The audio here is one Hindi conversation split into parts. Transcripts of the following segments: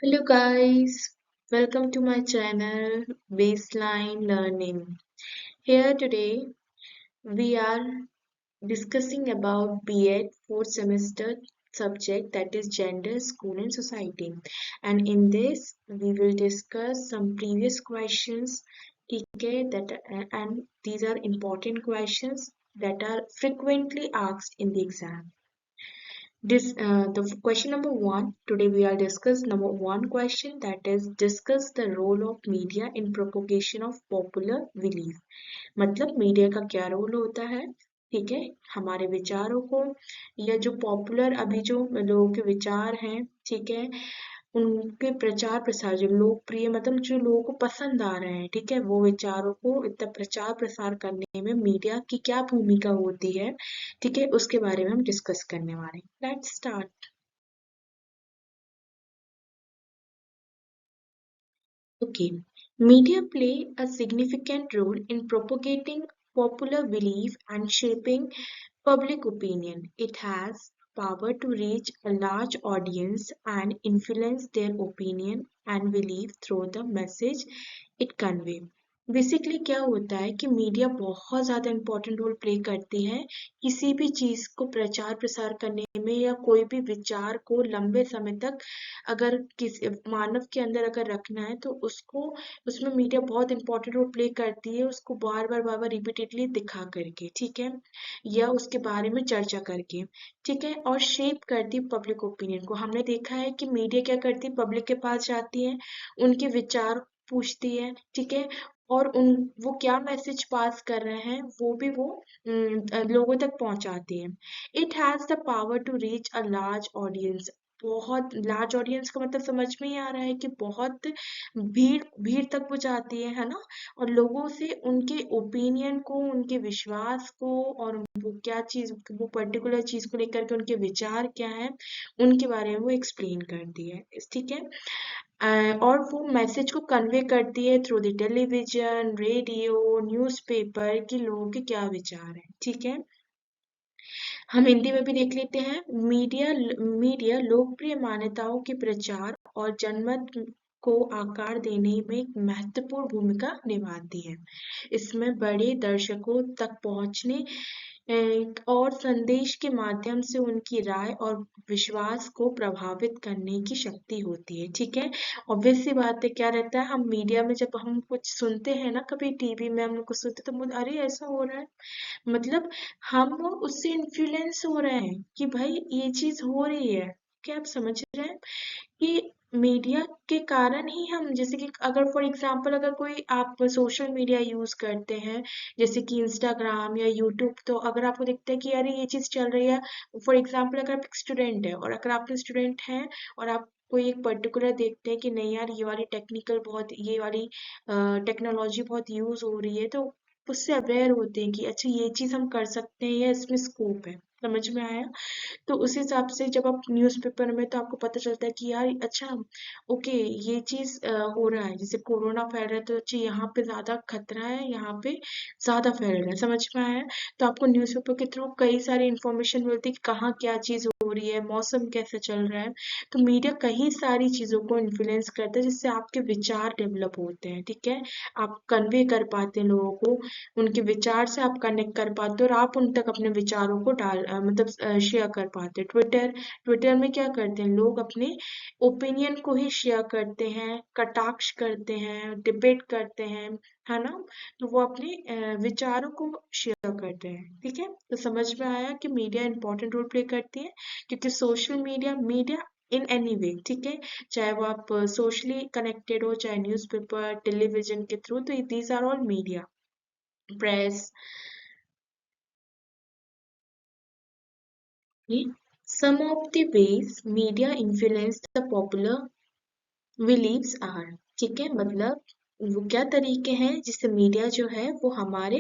Hello guys, welcome to my channel Baseline Learning. Here today we are discussing about B.Ed fourth semester subject that is gender, school and society. And in this we will discuss some previous questions okay, and these are important questions that are frequently asked in the exam. The question number one, today we are discuss number one question that is discuss the role of media in propagation of popular belief. मतलब मीडिया का क्या रोल होता है, ठीक है, हमारे विचारों को या जो पॉपुलर अभी जो लोगों के विचार हैं, ठीक है, उनके प्रचार प्रसार जो लोकप्रिय मतलब जो लोगों को पसंद आ रहे हैं, ठीक है, वो विचारों को इतना प्रचार प्रसार करने में मीडिया की क्या भूमिका होती है, ठीक है, उसके बारे में हम डिस्कस करने वाले हैं। Let's start. Okay, media play a significant role in propagating popular belief and shaping public opinion. It has power to reach a large audience and influence their opinion and belief through the message it conveys. Basically क्या होता है कि मीडिया बहुत ज़्यादा इम्पोर्टेंट रोल प्ले करती है किसी भी चीज़ को प्रचार प्रसार करने में या कोई भी विचार को लंबे समय तक अगर किसी मानव के अंदर अगर रखना है तो उसको उसमें मीडिया बहुत इंपॉर्टेंट रोल प्ले करती है उसको बार बार रिपीटेडली दिखा करके, ठीक है, या उसके बारे में चर्चा करके, ठीक है, और शेप करती है पब्लिक ओपिनियन को। हमने देखा है कि मीडिया क्या करती है, पब्लिक के पास जाती है, उनके विचार पूछती है, ठीक है, और उन वो क्या मैसेज पास कर रहे हैं वो भी वो लोगों तक पहुंचाती है। It has the power to reach a large audience. बहुत लार्ज ऑडियंस का मतलब समझ में ही आ रहा है कि बहुत भीड़ भीड़ तक वो जाती है ना, और लोगों से उनके ओपिनियन को, उनके विश्वास को, और वो क्या चीज, वो पर्टिकुलर चीज को लेकर के उनके विचार क्या है, उनके बारे में वो एक्सप्लेन करती है, ठीक है। और वो मैसेज को कन्वे करती है through the television, radio, newspaper कि लोगों के क्या विचार हैं, ठीक है। हम हिंदी में भी देख लेते हैं। मीडिया लोकप्रिय मान्यताओं के प्रचार और जनमत को आकार देने में एक महत्वपूर्ण भूमिका निभाती है। इसमें बड़े दर्शकों तक पहुंचने और संदेश के माध्यम से उनकी राय और विश्वास को प्रभावित करने की शक्ति होती है, ठीक है। ऑब्वियस सी बात है, क्या रहता है, हम मीडिया में जब हम कुछ सुनते हैं ना, कभी टीवी में हम कुछ सुनते तो अरे ऐसा हो रहा है, मतलब हम उससे इन्फ्लुएंस हो रहे हैं कि भाई ये चीज हो रही है। क्या आप समझ रहे हैं कि मीडिया के कारण ही हम, जैसे कि अगर फॉर एग्जांपल अगर कोई आप सोशल मीडिया यूज करते हैं जैसे कि इंस्टाग्राम या यूट्यूब, तो अगर आपको दिखता है कि अरे ये चीज चल रही है, फॉर एग्जांपल अगर आप स्टूडेंट है और अगर आप स्टूडेंट हैं और आप कोई एक पर्टिकुलर देखते हैं कि नहीं यार ये वाली टेक्निकल बहुत, ये वाली टेक्नोलॉजी बहुत यूज हो रही है, तो उससे अवेयर होते हैं कि अच्छा ये चीज हम कर सकते हैं या इसमें स्कोप है। समझ में आया? तो उस हिसाब से जब आप न्यूज़पेपर में, तो आपको पता चलता है कि यार अच्छा, ओके, ये चीज हो रहा है, जैसे कोरोना फैल रहा है तो अच्छा यहाँ पे ज्यादा खतरा है, यहाँ पे ज्यादा फैल रहा है, समझ में आया? तो आपको न्यूज़पेपर के थ्रू कई सारी इंफॉर्मेशन मिलती है कि कहाँ क्या चीज हो रही है, मौसम कैसे चल रहा है। तो मीडिया कई सारी चीजों को इन्फ्लुएंस करता है जिससे आपके विचार डेवलप होते हैं, ठीक है, आप कन्वे कर पाते हैं लोगों को, उनके विचार से आप कनेक्ट कर पाते हो और आप उन तक अपने विचारों को मतलब शेयर कर पाते हैं। ट्विटर ट्विटर में क्या करते हैं लोग, अपने ओपिनियन को ही शेयर करते हैं, कटाक्ष करते हैं, डिबेट करते हैं, है ना, तो वो अपने विचारों को शेयर करते हैं, ठीक है। तो समझ में आया कि मीडिया इंपॉर्टेंट रोल प्ले करती है, क्योंकि social media media in any way, ठीक है, चाहे वो आप सोशली कनेक्टेड हो, चाहे न्यूज़पेपर, टेलीविजन के थ्रू, तो these are all media, press. Some of the ways media influence the popular beliefs are, ठीक है, मतलब वो क्या तरीके हैं जिससे मीडिया जो है वो हमारे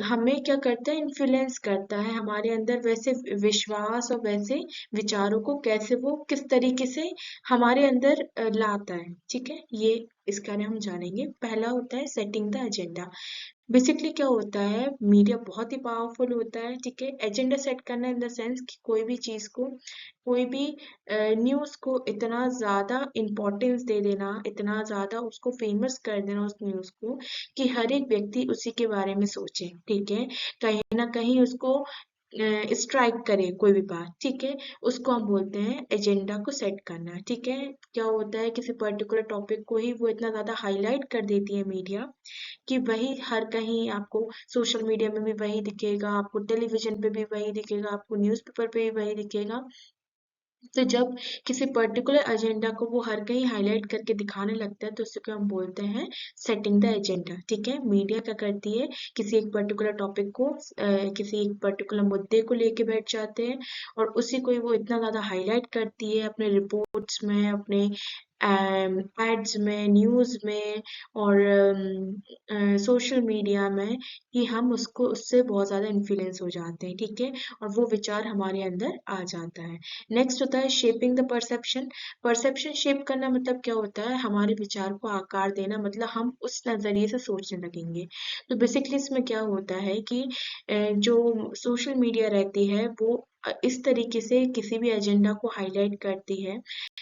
हमें क्या करता है, इन्फ्लुएंस करता है, हमारे अंदर वैसे विश्वास और वैसे विचारों को कैसे वो किस तरीके से हमारे अंदर लाता है, ठीक है, ये इसका हम जानेंगे। पहला होता है सेटिंग द एजेंडा। बेसिकली क्या होता है, मीडिया बहुत ही पावरफुल होता है, ठीक है। एजेंडा सेट करना इन द सेंस कि कोई भी चीज को, कोई भी न्यूज को इतना ज्यादा इम्पोर्टेंस दे देना, इतना ज्यादा उसको फेमस कर देना उस न्यूज को, कि हर एक व्यक्ति उसी के बारे में सोचे, ठीक है। कहीं ना कहीं उसको स्ट्राइक करे कोई भी बात, ठीक है। उसको हम बोलते हैं एजेंडा को सेट करना, ठीक है। क्या होता है, किसी पर्टिकुलर टॉपिक को ही वो इतना ज्यादा हाईलाइट कर देती है मीडिया, कि वही हर कहीं आपको सोशल मीडिया में भी वही दिखेगा, आपको टेलीविजन पे भी वही दिखेगा, आपको न्यूज़पेपर पे भी वही दिखेगा। तो जब किसी पर्टिकुलर एजेंडा को वो हर कहीं हाईलाइट करके दिखाने लगता है, तो उसको हम बोलते हैं सेटिंग द एजेंडा, ठीक है। मीडिया क्या करती है, किसी एक पर्टिकुलर टॉपिक को, किसी एक पर्टिकुलर मुद्दे को लेके बैठ जाते हैं, और उसी को ही वो इतना ज्यादा हाईलाइट करती है अपने रिपोर्ट्स में, अपने एड्स में, न्यूज़ में, और सोशल मीडिया में, कि हम उसको, उससे बहुत ज़्यादा इन्फ्लुएंस हो जाते हैं, ठीक है। और वो विचार हमारे अंदर आ जाता है। नेक्स्ट होता है shaping the perception. Perception shape करना मतलब क्या होता है, हमारे विचार को आकार देना, मतलब हम उस नज़रिए से सोचने लगेंगे। तो बेसिकली इसमें क्या होता है कि जो सोशल मीडिया रहती है वो इस तरीके से किसी भी एजेंडा को हाईलाइट करती है,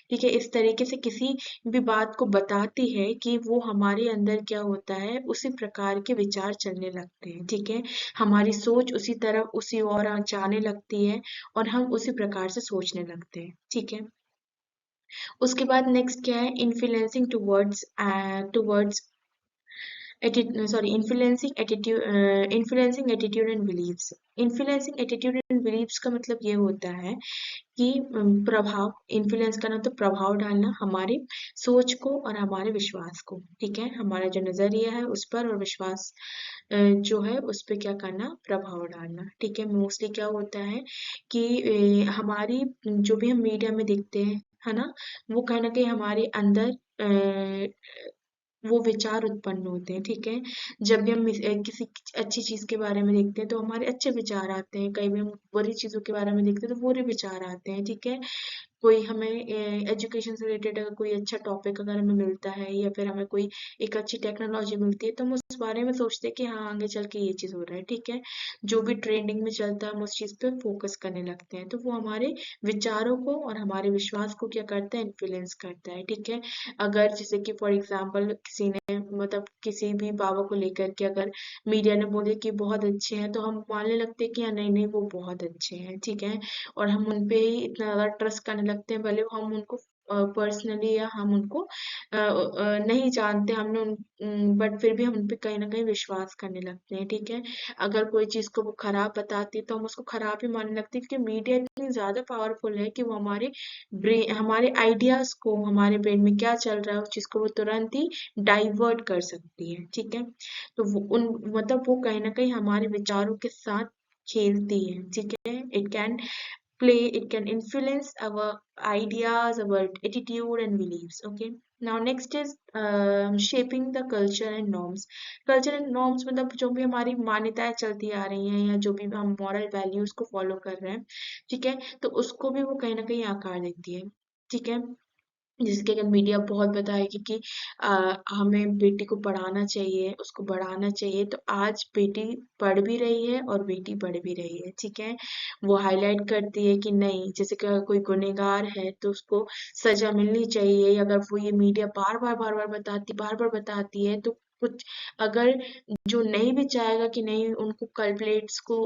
ठीक है। इस तरीके से किसी भी बात को बताती है कि वो हमारे अंदर क्या होता है, उसी प्रकार के विचार चलने लगते हैं, ठीक है। हमारी सोच उसी तरफ, उसी ओर जाने लगती है, और हम उसी प्रकार से सोचने लगते हैं, ठीक है। उसके बाद नेक्स्ट क्या है, influencing towards towards influencing attitude and beliefs. Influencing attitude and beliefs का मतलब ये होता है कि प्रभाव, इन्फ्लुएंस करना तो प्रभाव डालना हमारी सोच को और हमारे विश्वास को, ठीक है। हमारा जो नजरिया है उस पर, और विश्वास जो है उस पर क्या करना, प्रभाव डालना, ठीक है। मोस्टली क्या होता है कि हमारी जो भी हम मीडिया में देखते हैं, है ना, वो कहीं ना कहीं हमारे अंदर वो विचार उत्पन्न होते हैं, ठीक है। जब भी हम किसी अच्छी चीज के बारे में देखते हैं तो हमारे अच्छे विचार आते हैं, कहीं भी हम बुरी चीजों के बारे में देखते हैं तो बुरे विचार आते हैं, ठीक है। कोई हमें एजुकेशन से रिलेटेड अगर कोई अच्छा टॉपिक अगर हमें मिलता है, या फिर हमें कोई एक अच्छी टेक्नोलॉजी मिलती है, तो हम उस बारे में सोचते हैं कि हाँ आगे चल के ये चीज हो रहा है, ठीक है। जो भी ट्रेंडिंग में चलता है हम उस चीज पे फोकस करने लगते हैं, तो वो हमारे विचारों को और हमारे विश्वास को क्या करता है, इन्फ्लुएंस करता है, ठीक है। अगर जैसे कि फॉर एग्जाम्पल किसी ने, मतलब किसी भी बाबा को लेकर के अगर मीडिया ने बोले कि बहुत अच्छे हैं, तो हम मानने लगते हैं कि हाँ नहीं नहीं वो बहुत अच्छे हैं, ठीक है। और हम उन पे ही इतना ज़्यादा ट्रस्ट करने लगते हैं, भले हम उनको पर्सनली या हम उनको नहीं जानते, हमने उन बट फिर भी हम उन पे कहीं ना कहीं विश्वास करने लगते हैं, ठीक है। अगर कोई चीज़ को वो खराब बताती है तो हम उसको खराब ही मानने लगते हैं, क्योंकि मीडिया इतनी ज़्यादा पावरफुल है कि वो हमारे ब्रेन, हमारे आइडियाज़ को, हमारे ब्रेन में क्या चल रहा है उस चीज़ को वो तुरंत ही डाइवर्ट कर सकती है, ठीक है। तो वो उन, मतलब वो कहीं ना कहीं हमारे विचारों के साथ खेलती है, ठीक है। It can influence our ideas, our attitude and beliefs. Okay. Now next is shaping the culture and norms. Culture and norms मतलब जो भी हमारी मान्यताएं चलती आ रही हैं, या जो भी हम मॉरल वैल्यूज को फॉलो कर रहे हैं, ठीक है, तो उसको भी वो कहीं ना कहीं आकार देती है, ठीक है। जिसके अगर मीडिया बहुत बताएगी कि हमें बेटी को पढ़ाना चाहिए, उसको बढ़ाना चाहिए, तो आज बेटी पढ़ भी रही है और बेटी बढ़ भी रही है, ठीक है। वो हाईलाइट करती है कि नहीं, जैसे कि अगर कोई गुनहगार है तो उसको सजा मिलनी चाहिए, अगर वो ये मीडिया बार बार बताती है, तो कुछ अगर जो नहीं भी चाहेगा कि नहीं उनको कल्प्रेट्स को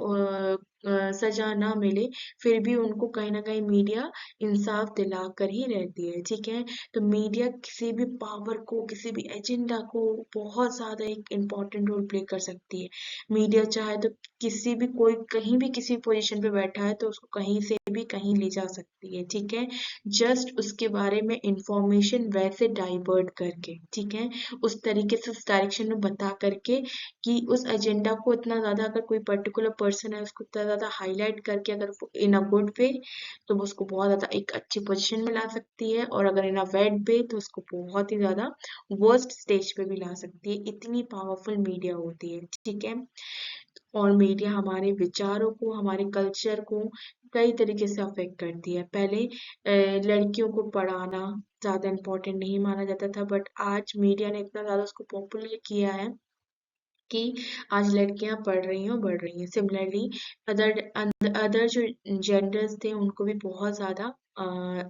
सजा ना मिले, फिर भी उनको कहीं ना कहीं मीडिया इंसाफ दिला कर ही रहती है, ठीक है। तो मीडिया किसी भी पावर को, किसी भी एजेंडा को बहुत ज्यादा एक इम्पोर्टेंट रोल प्ले कर सकती है। मीडिया चाहे तो किसी भी, कोई कहीं भी किसी पोजीशन पे बैठा है तो उसको कहीं से भी कहीं ले जा सकती है, ठीक है। जस्ट उसके बारे में इंफॉर्मेशन वैसे डाइवर्ट करके, ठीक है, उस तरीके से उस डायरेक्शन में बता करके, कि उस एजेंडा को इतना ज्यादा, अगर कोई पर्टिकुलर पर्सन है उसको इतना ज्यादा हाईलाइट करके, अगर इन अ गुड वे, तो वो उसको बहुत ज्यादा एक अच्छी पोजीशन में ला सकती है, और अगर इन अ बैड वे तो उसको बहुत ही ज्यादा वर्स्ट स्टेज पे भी ला सकती है। इतनी पावरफुल मीडिया होती है, ठीक है। और मीडिया हमारे विचारों को, हमारे कल्चर को कई तरीके से अफेक्ट करती है। पहले लड़कियों को पढ़ाना ज्यादा इम्पोर्टेंट नहीं माना जाता था, बट आज मीडिया ने इतना ज्यादा उसको पॉपुलर किया है कि आज लड़कियां पढ़ रही हैं और बढ़ रही हैं। सिमिलरली अदर अदर जो जेंडर्स थे उनको भी बहुत ज़्यादा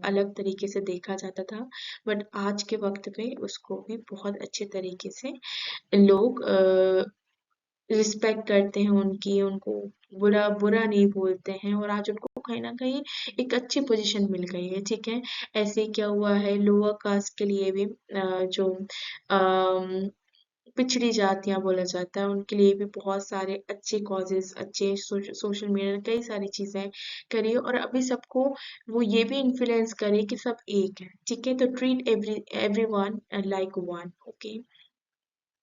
अलग तरीके से देखा जाता था, बट आज के वक्त पे उसको भी बहुत अच्छे तरीके से लोग रिस्पेक्ट करते हैं उनकी, उनको बुरा बुरा नहीं बोलते हैं, और आज उनको कहीं ना कहीं एक अच्छी पोजीशन मिल गई है। ठीक है, ऐसे ही क्या हुआ है लोअर कास्ट के लिए भी, जो अम, पिछड़ी जातियां बोला जाता है उनके लिए भी बहुत सारे अच्छे कॉजेस, अच्छे सोशल मीडिया ने कई सारी चीजें करी है, और अभी सबको वो ये भी इन्फ्लुएंस करे कि सब एक है। ठीक है, तो treat everyone like one. Okay,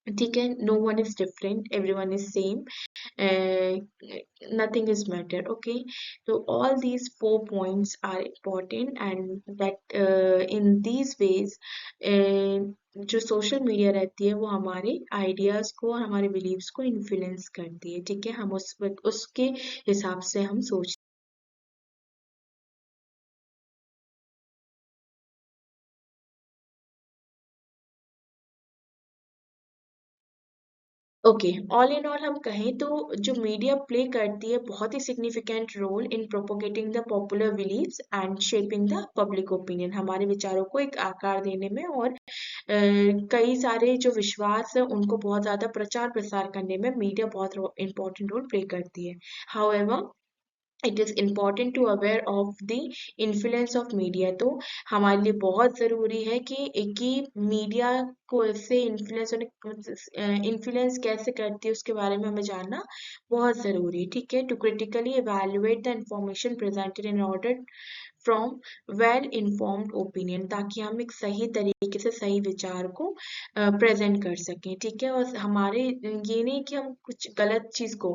ठीक है, no one is different, everyone is same, nothing is matter. Okay, so all these 4 points are important, and that in these ways जो सोशल मीडिया रहती है वो हमारे आइडियाज को और हमारे बिलीव्स को इन्फ्लुएंस करती है। ठीक है, हम उसके हिसाब से हम सोच। ओके, ऑल इन ऑल हम कहें तो जो मीडिया प्ले करती है बहुत ही significant role in propagating the popular beliefs and shaping the public opinion, हमारे विचारों को एक आकार देने में और कई सारे जो विश्वास है उनको बहुत ज्यादा प्रचार प्रसार करने में मीडिया बहुत इंपॉर्टेंट रोल प्ले करती है। However, it is important to aware of the influence of media. तो हमारे लिए बहुत ज़रूरी है कि मीडिया को ऐसे इन्फ्लुएंस कैसे करती है उसके बारे में हमें जानना बहुत ज़रूरी है। ठीक है, to critically evaluate the information presented in order from well informed opinion, ताकि हम एक सही तरीके से सही विचार को प्रेजेंट कर सकें। ठीक है, और हमारे ये नहीं कि हम कुछ गलत चीज़ को,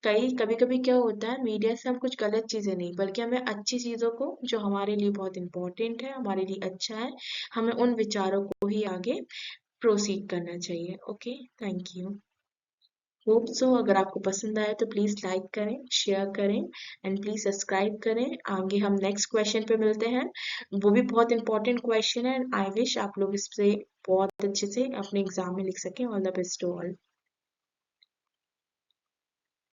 कभी कभी क्या होता है मीडिया से हम कुछ गलत चीज़ें नहीं, बल्कि हमें अच्छी चीज़ों को जो हमारे लिए बहुत इंपॉर्टेंट है, हमारे लिए अच्छा है, हमें उन विचारों को ही आगे प्रोसीड करना चाहिए। Okay, thank you. Hope so अगर आपको पसंद आया तो प्लीज़ लाइक करें, शेयर करें, एंड प्लीज़ सब्सक्राइब करें। आगे हम नेक्स्ट क्वेश्चन पे मिलते हैं, वो भी बहुत इंपॉर्टेंट क्वेश्चन है, एंड आई विश आप लोग इससे बहुत अच्छे से अपने एग्जाम में लिख सकें। All the best to all.